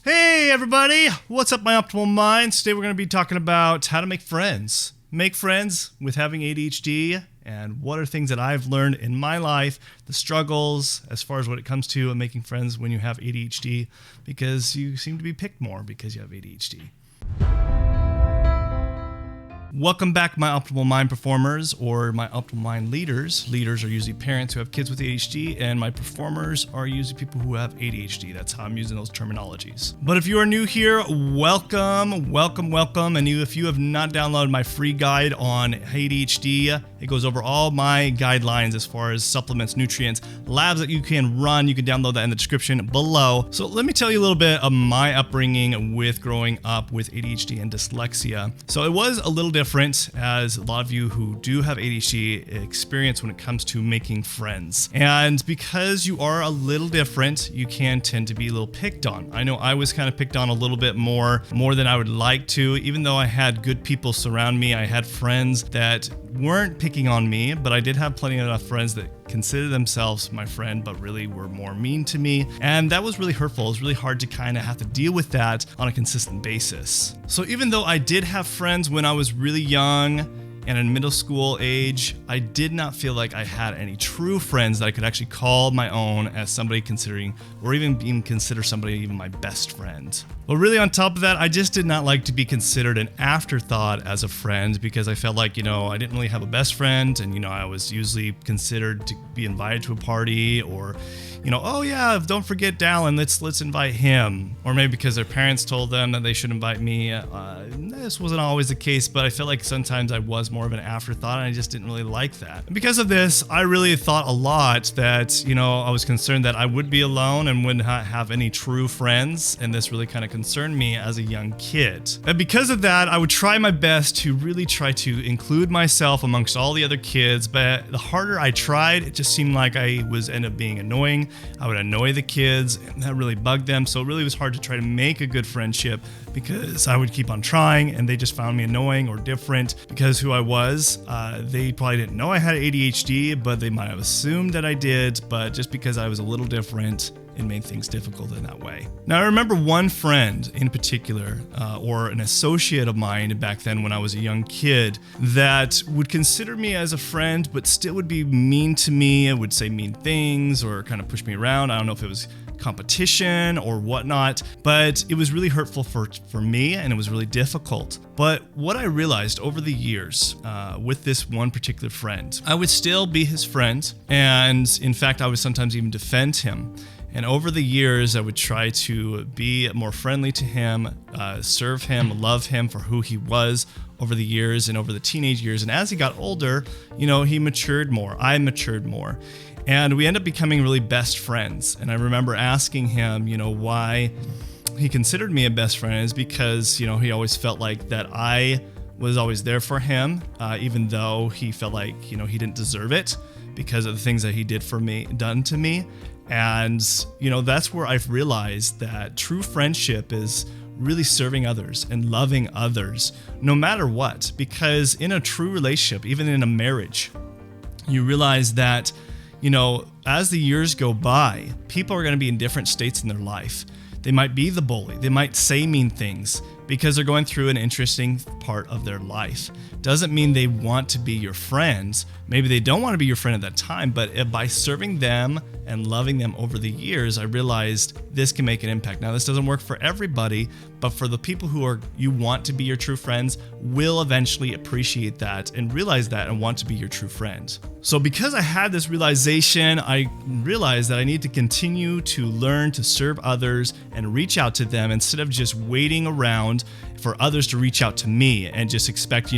Hey everybody, what's up my optimal minds? Today we're going to be talking about how to make friends. Make friends with having ADHD and what are things that I've learned in my life, the struggles as far as what it comes to making friends when you have ADHD, because you seem to be picked more because you have ADHD. Welcome back, my optimal mind performers, or my optimal mind leaders. Leaders are usually parents who have kids with ADHD, and my performers are usually people who have ADHD. That's how I'm using those terminologies. But if you are new here, welcome. And if you have not downloaded my free guide on ADHD, it goes over all my guidelines as far as supplements, nutrients, labs that you can run. You can download that in the description below. So let me tell you a little bit of my upbringing with growing up with ADHD and dyslexia. So it was a little different, as a lot of you who do have ADHD experience when it comes to making friends. And because you are a little different, you can tend to be a little picked on. I know I was kind of picked on a little bit more than I would like to, even though I had good people surround me. I had friends that weren't picking on me, but I did have plenty enough friends that considered themselves my friend, but really were more mean to me. And that was really hurtful. It was really hard to kind of have to deal with that on a consistent basis. So even though I did have friends when I was really young and in middle school age, I did not feel like I had any true friends that I could actually call my own as somebody considering, or even consider somebody even my best friend. But really on top of that, I just did not like to be considered an afterthought as a friend, because I felt like, I didn't really have a best friend, and, I was usually considered to be invited to a party, or, oh yeah, don't forget Dallin, let's invite him. Or maybe because their parents told them that they should invite me. This wasn't always the case, but I felt like sometimes I was more of an afterthought, and I just didn't really like that. And because of this, I really thought a lot that, I was concerned that I would be alone and wouldn't have any true friends, and this really kind of concerned me as a young kid. And because of that, I would try my best to really try to include myself amongst all the other kids, but the harder I tried, it just seemed like I was end up being annoying. I would annoy the kids, and that really bugged them, so it really was hard to try to make a good friendship, because I would keep on trying, and they just found me annoying or different because who I was. They probably didn't know I had ADHD, but they might have assumed that I did, but just because I was a little different, it made things difficult in that way. Now, I remember one friend in particular, or an associate of mine back then when I was a young kid, that would consider me as a friend, but still would be mean to me and would say mean things or kind of push me around. I don't know if it was competition or whatnot, but it was really hurtful for me, and it was really difficult. But what I realized over the years with this one particular friend, I would still be his friend, and in fact, I would sometimes even defend him. And over the years, I would try to be more friendly to him, serve him, love him for who he was over the years and over the teenage years. And as he got older, he matured more. I matured more. And we ended up becoming really best friends. And I remember asking him, why he considered me a best friend is because, he always felt like that I was always there for him, even though he felt like, he didn't deserve it because of the things that he done to me. And, that's where I've realized that true friendship is really serving others and loving others, no matter what. Because in a true relationship, even in a marriage, you realize that, as the years go by, people are going to be in different states in their life. They might be the bully. They might say mean things because they're going through an interesting part of their life. Doesn't mean they want to be your friends. Maybe they don't want to be your friend at that time, but by serving them and loving them over the years, I realized this can make an impact. Now, this doesn't work for everybody, but for the people who you want to be your true friends will eventually appreciate that and realize that and want to be your true friend. So because I had this realization, I realized that I need to continue to learn to serve others and reach out to them instead of just waiting around for others to reach out to me and just expect,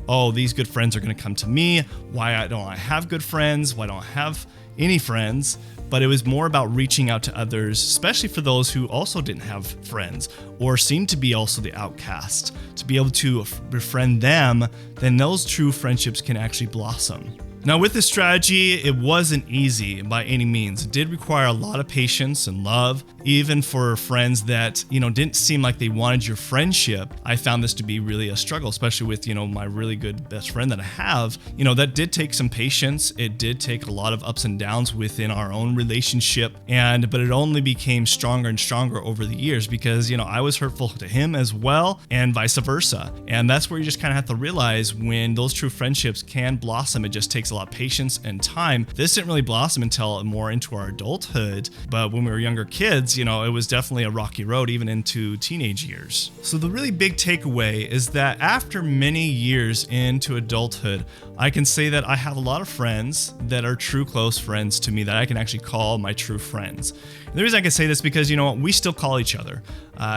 oh, these good friends are going to come to me. Why don't I have good friends? Why don't I have any friends? But it was more about reaching out to others, especially for those who also didn't have friends or seemed to be also the outcast. To be able to befriend them, then those true friendships can actually blossom. Now, with this strategy, it wasn't easy by any means. It did require a lot of patience and love, even for friends that, didn't seem like they wanted your friendship. I found this to be really a struggle, especially with, my really good best friend that I have. That did take some patience. It did take a lot of ups and downs within our own relationship, but it only became stronger and stronger over the years because, I was hurtful to him as well and vice versa. And that's where you just kind of have to realize when those true friendships can blossom, it just takes a lot of patience and time. This didn't really blossom until more into our adulthood, but when we were younger kids, it was definitely a rocky road even into teenage years. So the really big takeaway is that after many years into adulthood, I can say that I have a lot of friends that are true close friends to me that I can actually call my true friends. And the reason I can say this is because, we still call each other.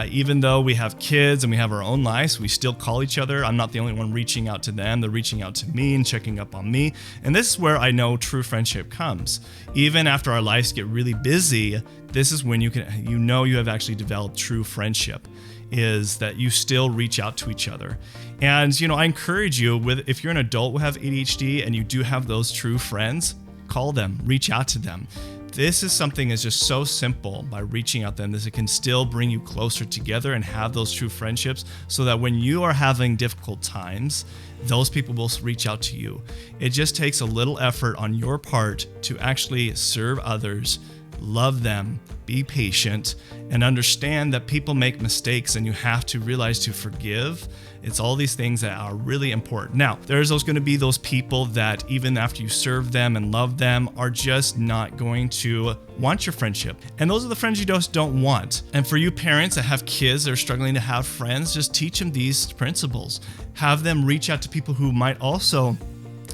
Even though we have kids and we have our own lives, we still call each other. I'm not the only one reaching out to them. They're reaching out to me and checking up on me. And this is where I know true friendship comes. Even after our lives get really busy, this is when you have actually developed true friendship, is that you still reach out to each other. And, I encourage you if you're an adult who have ADHD and you do have those true friends, call them, reach out to them. This is something that's just so simple by reaching out to them, that it can still bring you closer together and have those true friendships so that when you are having difficult times, those people will reach out to you. It just takes a little effort on your part to actually serve others, love them, be patient, and understand that people make mistakes and you have to realize to forgive. It's all these things that are really important. Now, there's going to be those people that even after you serve them and love them are just not going to want your friendship. And those are the friends you just don't want. And for you parents that have kids that are struggling to have friends, just teach them these principles. Have them reach out to people who might also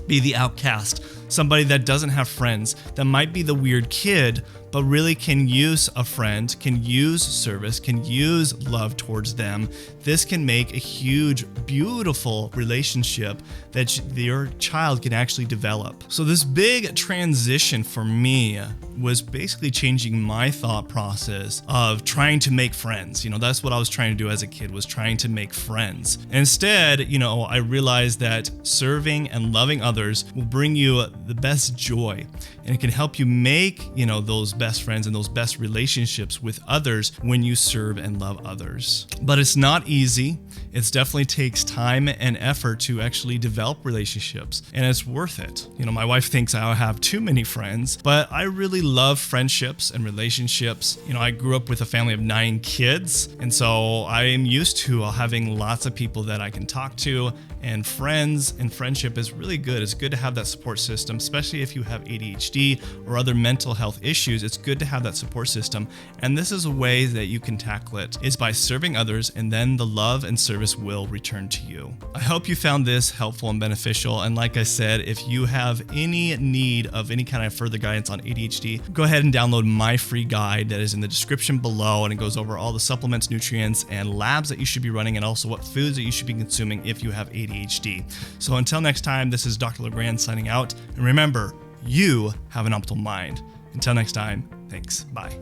be the outcast, somebody that doesn't have friends, that might be the weird kid, but really can use a friend, can use service, can use love towards them. This can make a huge, beautiful relationship that your child can actually develop. So this big transition for me was basically changing my thought process of trying to make friends. That's what I was trying to do as a kid, was trying to make friends. Instead, I realized that serving and loving others will bring you the best joy, and it can help you make, those best friends and those best relationships with others when you serve and love others. But it's not easy. It definitely takes time and effort to actually develop relationships, and it's worth it. My wife thinks I have too many friends, but I really love friendships and relationships. I grew up with a family of 9 kids, and so I am used to having lots of people that I can talk to, and friends and friendship is really good. It's good to have that support system, especially if you have ADHD or other mental health issues. It's good to have that support system, and this is a way that you can tackle it, is by serving others, and then the love and service will return to you. I hope you found this helpful and beneficial, and like I said, if you have any need of any kind of further guidance on ADHD, go ahead and download my free guide that is in the description below, and it goes over all the supplements, nutrients, and labs that you should be running, and also what foods that you should be consuming if you have ADHD. So until next time, this is Dr. LeGrand signing out, and remember, you have an optimal mind. Until next time, thanks. Bye.